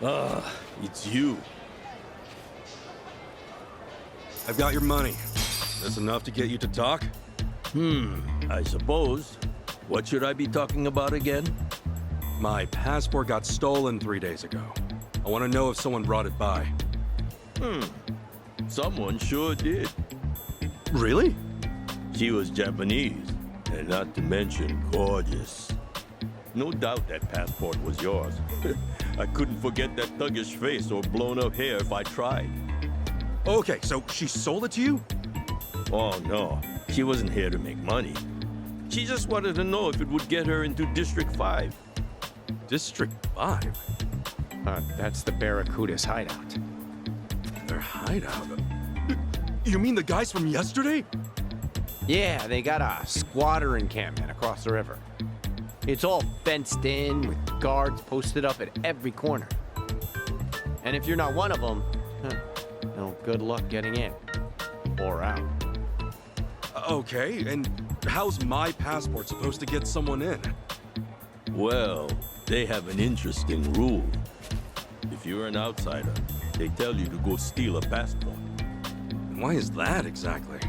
Ah, it's you. I've got your money. That's enough to get you to talk? I suppose. What should I be talking about again? My passport got stolen 3 days ago. I want to know if someone brought it by. Someone sure did. Really? She was Japanese, and not to mention gorgeous. No doubt that passport was yours. I couldn't forget that thuggish face or blown-up hair if I tried. Okay, so she sold it to you? Oh, no. She wasn't here to make money. She just wanted to know if it would get her into District 5. District 5? That's the Barracuda's hideout. Their hideout? You mean the guys from yesterday? Yeah, they got a squatter encampment across the river. It's all fenced in with guards posted up at every corner. And if you're not one of them, no good luck getting in or out. Okay, and how's my passport supposed to get someone in? Well, they have an interesting rule. If you're an outsider, they tell you to go steal a passport. Why is that exactly?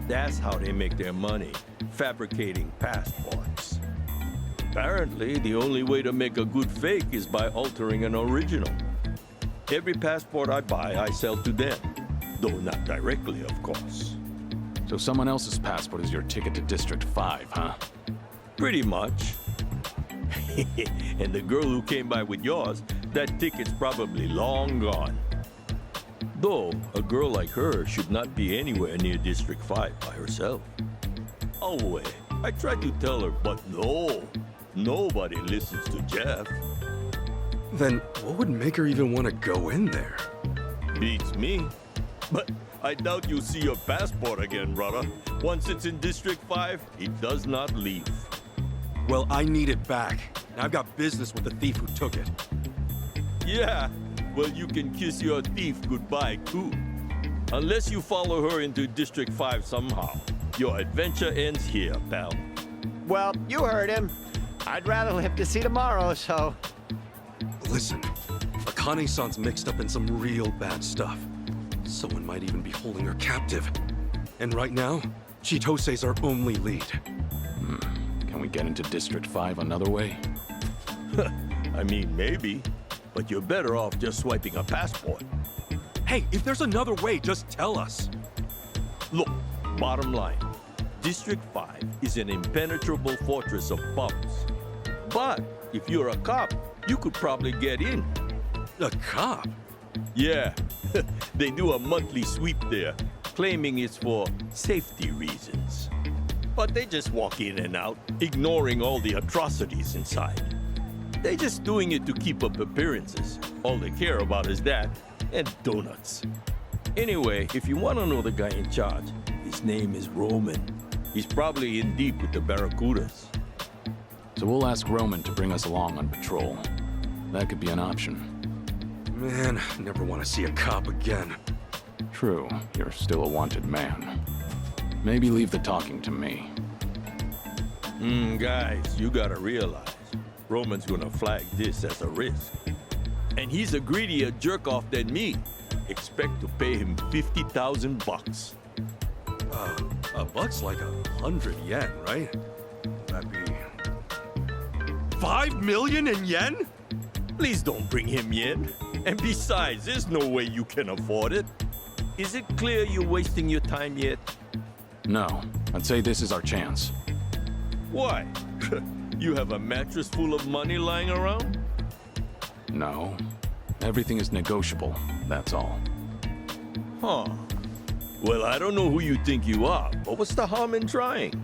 That's how they make their money, fabricating passports. Apparently, the only way to make a good fake is by altering an original. Every passport I buy, I sell to them. Though not directly, of course. So someone else's passport is your ticket to District 5, huh? Pretty much. And the girl who came by with yours, that ticket's probably long gone. Though, a girl like her should not be anywhere near District 5 by herself. Oh wait, I tried to tell her, but no. Nobody listens to Jeff. Then what would make her even want to go in there? Beats me. But I doubt you'll see your passport again, brother. Once it's in District 5, it does not leave. Well, I need it back. And I've got business with the thief who took it. Yeah, well, you can kiss your thief goodbye, too. Unless you follow her into District 5 somehow. Your adventure ends here, pal. Well, you heard him. I'd rather live to see tomorrow, so... Listen, Akane-san's mixed up in some real bad stuff. Someone might even be holding her captive. And right now, Chitose's our only lead. Can we get into District 5 another way? I mean, maybe. But you're better off just swiping a passport. Hey, if there's another way, just tell us. Look, bottom line. District 5 is an impenetrable fortress of bums. But if you're a cop, you could probably get in. A cop? Yeah, they do a monthly sweep there, claiming it's for safety reasons. But they just walk in and out, ignoring all the atrocities inside. They're just doing it to keep up appearances. All they care about is that, and donuts. Anyway, if you want to know the guy in charge, his name is Roman. He's probably in deep with the Barracudas. So we'll ask Roman to bring us along on patrol. That could be an option. Man, I never want to see a cop again. True, you're still a wanted man. Maybe leave the talking to me. Guys, you gotta realize, Roman's gonna flag this as a risk. And he's a greedier jerk-off than me. Expect to pay him 50,000 bucks. A buck's like 100 yen, right? That'd be... 5 million in yen? Please don't bring him yen. And besides, there's no way you can afford it. Is it clear you're wasting your time yet? No, I'd say this is our chance. Why? You have a mattress full of money lying around? No, everything is negotiable, that's all. Huh. Well, I don't know who you think you are, but what's the harm in trying?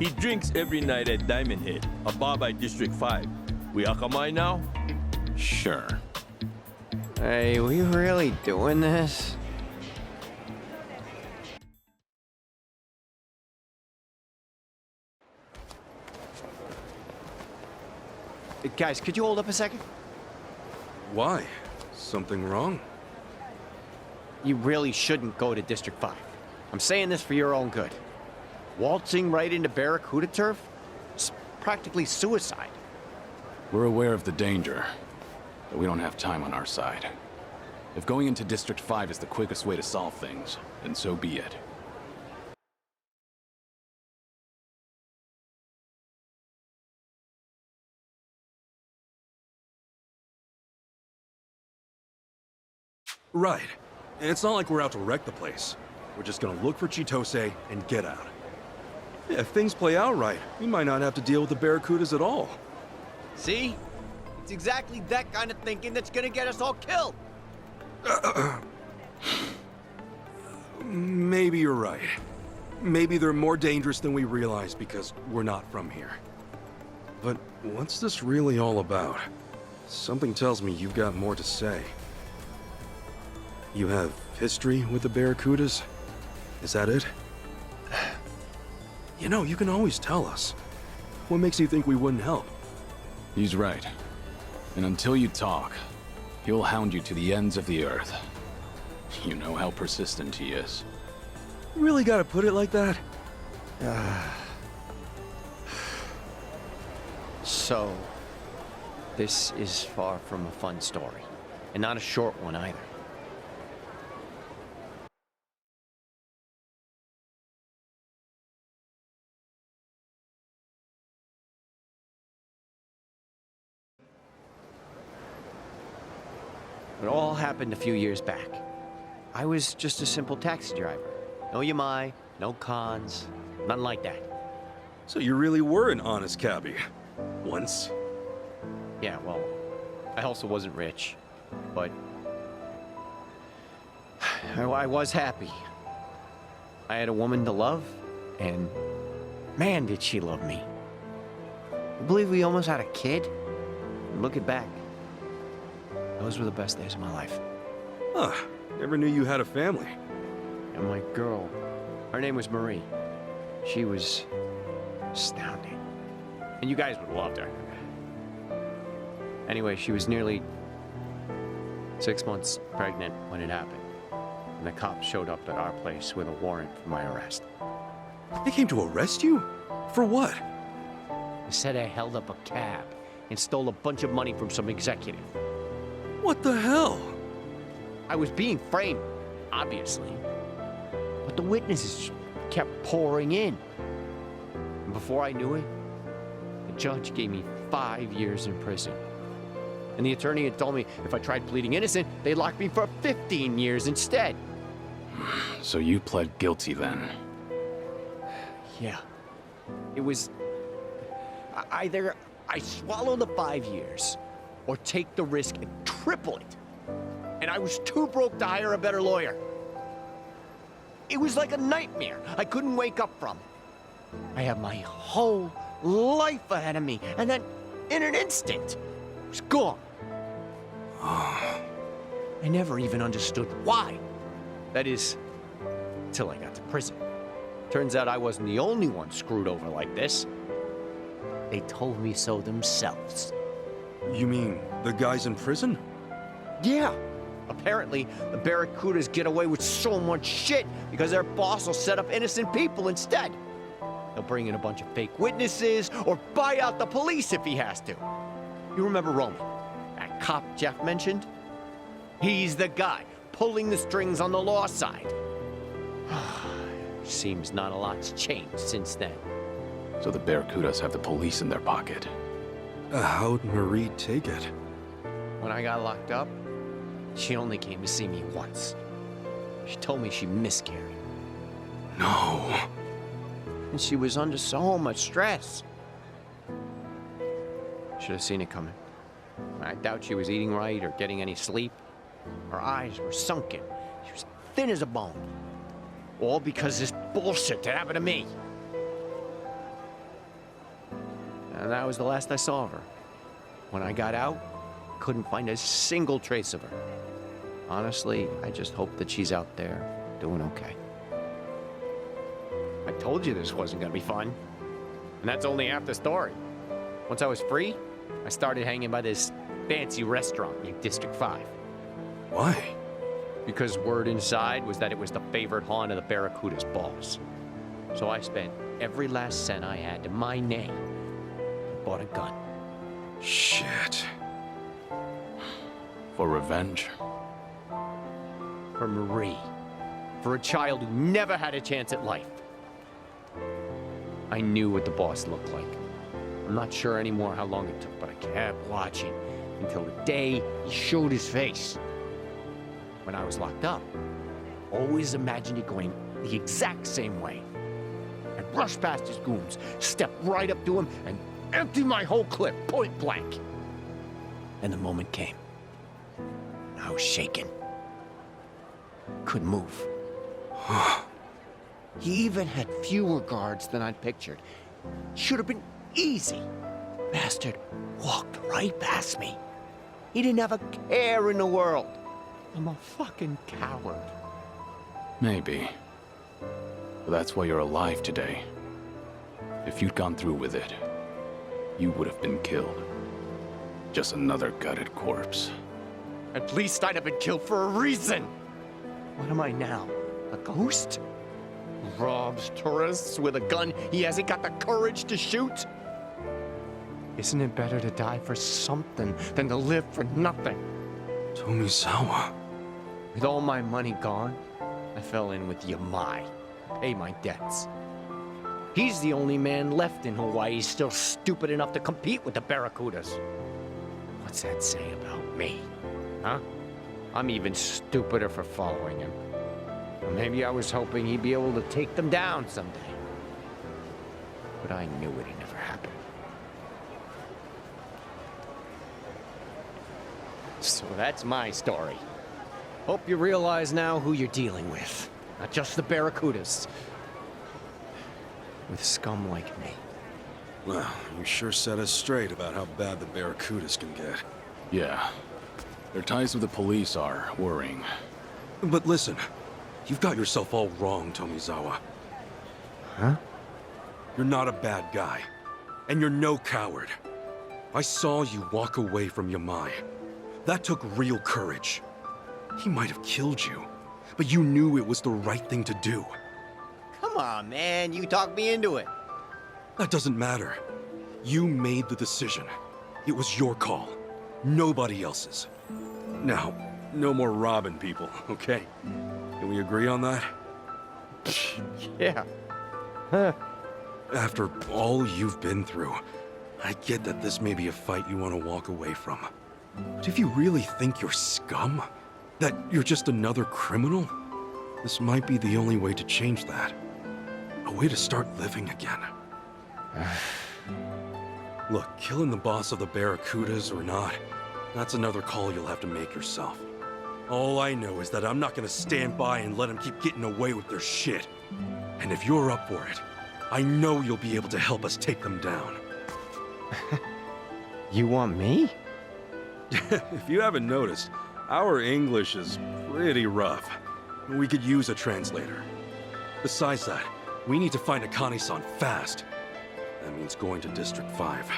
He drinks every night at Diamond Head, a bar by District 5. We Akamai now? Sure. Hey, we really doing this? Guys, could you hold up a second? Why? Something wrong? You really shouldn't go to District 5. I'm saying this for your own good. Waltzing right into Barracuda turf? It's practically suicide. We're aware of the danger. but we don't have time on our side. If going into District 5 is the quickest way to solve things, then so be it. Right. It's not like we're out to wreck the place. We're just gonna look for Chitose and get out. Yeah, if things play out right, we might not have to deal with the Barracudas at all. See? It's exactly that kind of thinking that's gonna get us all killed. Maybe you're right. Maybe they're more dangerous than we realize because we're not from here. But what's this really all about? Something tells me you've got more to say. You have history with the Barracudas? Is that it? You know, you can always tell us. What makes you think we wouldn't help? He's right. And until you talk, he'll hound you to the ends of the earth. You know how persistent he is. You really gotta put it like that? So, this is far from a fun story. And not a short one either. It all happened a few years back. I was just a simple taxi driver. No Yamai, no cons, nothing like that. So you really were an honest cabbie. Once. Yeah, well, I also wasn't rich, but I was happy. I had a woman to love, and man, did she love me. I believe we almost had a kid. And looking back, those were the best days of my life. Huh. Never knew you had a family. And my girl, her name was Marie. She was astounding. And you guys would have loved her. Anyway, she was nearly 6 months pregnant when it happened. And the cops showed up at our place with a warrant for my arrest. They came to arrest you? For what? They said I held up a cab and stole a bunch of money from some executive. What the hell? I was being framed, obviously. But the witnesses kept pouring in. And before I knew it, the judge gave me 5 years in prison. And the attorney had told me if I tried pleading innocent, they'd lock me for 15 years instead. So you pled guilty then? Yeah. It was either I swallow the 5 years or take the risk and triple it. And I was too broke to hire a better lawyer. It was like a nightmare I couldn't wake up from. I had my whole life ahead of me, and then in an instant, it was gone. I never even understood why. That is, till I got to prison. Turns out I wasn't the only one screwed over like this. They told me so themselves. You mean the guys in prison? Yeah. Apparently, the Barracudas get away with so much shit because their boss will set up innocent people instead. He'll bring in a bunch of fake witnesses or buy out the police if he has to. You remember Roman, that cop Jeff mentioned? He's the guy pulling the strings on the law side. Seems not a lot's changed since then. So the Barracudas have the police in their pocket. How'd Marie take it? When I got locked up, she only came to see me once. She told me she miscarried. No. And she was under so much stress. Should have seen it coming. I doubt she was eating right or getting any sleep. Her eyes were sunken. She was thin as a bone. All because this bullshit that happened to me. And that was the last I saw of her. When I got out, couldn't find a single trace of her. Honestly, I just hope that she's out there doing okay. I told you this wasn't gonna be fun. And that's only half the story. Once I was free, I started hanging by this fancy restaurant in District 5. Why? Because word inside was that it was the favorite haunt of the Barracuda's boss. So I spent every last cent I had to my name and bought a gun. Shit. For revenge? For Marie. For a child who never had a chance at life. I knew what the boss looked like. I'm not sure anymore how long it took, but I kept watching until the day he showed his face. When I was locked up, always imagined it going the exact same way. I'd rush past his goons, step right up to him, and empty my whole clip, point blank. And the moment came. I was shaking. Couldn't move. He even had fewer guards than I'd pictured. Should have been easy. Bastard walked right past me. He didn't have a care in the world. I'm a fucking coward. Maybe. But that's why you're alive today. If you'd gone through with it, you would have been killed. Just another gutted corpse. At least I'd have been killed for a reason. What am I now? A ghost? Robs tourists with a gun he hasn't got the courage to shoot? Isn't it better to die for something than to live for nothing? Tomizawa. With all my money gone, I fell in with Yamai to pay my debts. He's the only man left in Hawaii still stupid enough to compete with the Barracudas. What's that say about me? Huh? I'm even stupider for following him. Or maybe I was hoping he'd be able to take them down someday. But I knew it'd never happen. So that's my story. Hope you realize now who you're dealing with. Not just the Barracudas. With scum like me. Well, you sure set us straight about how bad the Barracudas can get. Yeah. Their ties with the police are worrying. But listen, you've got yourself all wrong, Tomizawa. Huh? You're not a bad guy. And you're no coward. I saw you walk away from Yamai. That took real courage. He might have killed you, but you knew it was the right thing to do. Come on, man. You talked me into it. That doesn't matter. You made the decision. It was your call. Nobody else's. Now, no more robbing people, okay? Can we agree on that? Yeah. After all you've been through, I get that this may be a fight you want to walk away from. But if you really think you're scum, that you're just another criminal, this might be the only way to change that. A way to start living again. Look, killing the boss of the Barracudas or not, that's another call you'll have to make yourself. All I know is that I'm not gonna stand by and let them keep getting away with their shit. And if you're up for it, I know you'll be able to help us take them down. You want me? If you haven't noticed, our English is pretty rough. We could use a translator. Besides that, we need to find Akane-san fast. That means going to District 5.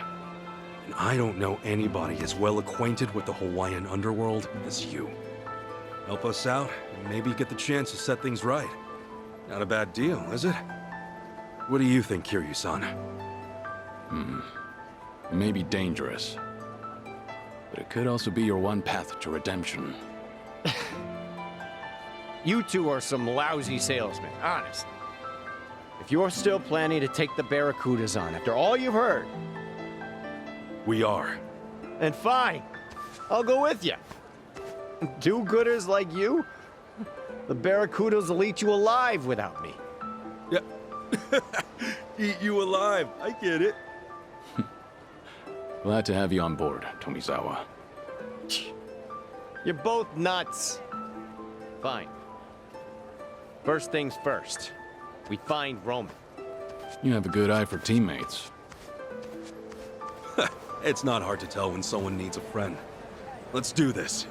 And I don't know anybody as well acquainted with the Hawaiian underworld as you. Help us out, and maybe get the chance to set things right. Not a bad deal, is it? What do you think, Kiryu-san? It may be dangerous. But it could also be your one path to redemption. You two are some lousy salesmen, honest. If you're still planning to take the Barracudas on after all you've heard, We are. then fine. I'll go with you. Do-gooders like you? The Barracudas will eat you alive without me. Yeah. Eat you alive. I get it. Glad to have you on board, Tomizawa. You're both nuts. Fine. First things first. We find Roman. You have a good eye for teammates. It's not hard to tell when someone needs a friend. Let's do this.